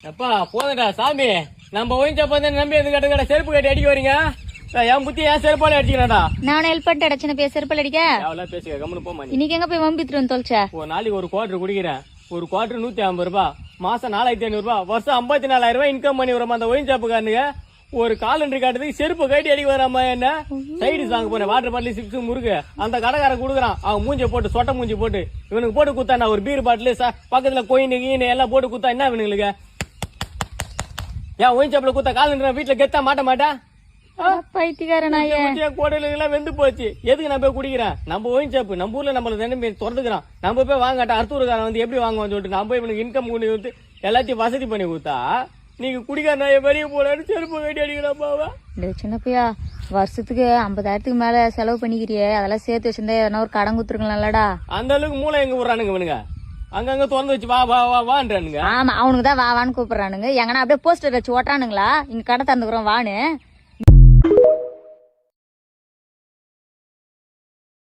அப்பா போதடா சாமி, நம்ம ஒயின்சாப் வந்து நம்பி எது கட்ட செருப்பு கட்டி அடிக்க வரீங்க. என் புத்தி ஏன் செருப்பால அடிச்சுக்கிறாடா. நான் ஹெல்ப் பண்ணிட்டு அடிச்சு பேச செருப்பால் அடிக்க அவ்வளவு பேசுக கம்முனு போமா. இன்னைக்கு எங்க போய் வம்பித்துட்டு வந்து தொலைச்சா? ஒரு நாளைக்கு ஒரு குவார்டர் குடிக்கிறேன். ஒரு குவார்டர் 150 ரூபாய், மாசம் 4500 ரூபாய், வருஷம் 54,000 ரூபாய் இன்கம் பண்ணி வராம அந்த ஒயின்சாப்புக்காரனுங்க ஒரு காலண்டரி காட்டுறதுக்கு செருப்பு கட்டி அடிக்க வராம என்ன சைடு சாங்க போனேன். வாட்டர் பாட்டில் சிப்ஸ் முறுக்கு அந்த கடைக்காரன் கொடுக்குறான். அவன் மூஞ்சி போட்டு சொட்ட மூஞ்சி போட்டு இவனுக்கு போட்டு குத்தா ஒரு பீர் பாட்டில் பக்கத்துல கோயின் கீனு எல்லாம் போட்டு குத்தா என்ன இவனுங்களுக்கு? ஏன் ஒயின்சாப்ல குத்தா காலண்டரி வீட்டுல கெத்தா மாட்ட மாட்டா? பைத்தியக்காரனாயே கோடையிலாம் வெந்து போச்சு. எதுக்கு நான் போய் குடிக்கிறேன்? நம்ம ஒயின்சாப்பு நம்ம ஊர்ல நம்மள தினமே திறந்துக்கிறான். நம்ம போய் வாங்காட்டா அர்த்தூர்காரன் வந்து எப்படி வாங்குவான்னு சொல்லிட்டு நம்ம போய் இவனுக்கு இன்கம் பண்ணி கொடுத்து எல்லாத்தையும் வசதி பண்ணி கொடுத்தா நீங்க குடிக்கார நாய வெளியே போலான்னு செருப்பு கட்டி அடிக்கிறாப்பாவா? சின்ன பையா, வருஷத்துக்கு 50,000க்கு மேல செலவு பண்ணிக்கிறியே, அதெல்லாம் சேர்த்து வச்சிருந்தா எதனா ஒரு கடன் குடுத்துருக்கலாம்லடா. அந்த அளவுக்கு மூளை எங்க விடுறானுங்க இவனுங்க? அங்கங்க திறந்து வச்சு வா வா வா வான்றானுங்க. ஆமா, அவனுக்கு தான் வா வான்னு கூப்பிடுறானுங்க. எங்கன்னா அப்படியே போஸ்டர் வச்சு ஓட்டானுங்களா, இங்க கடை திறந்துக்கிறோம் வான்னு.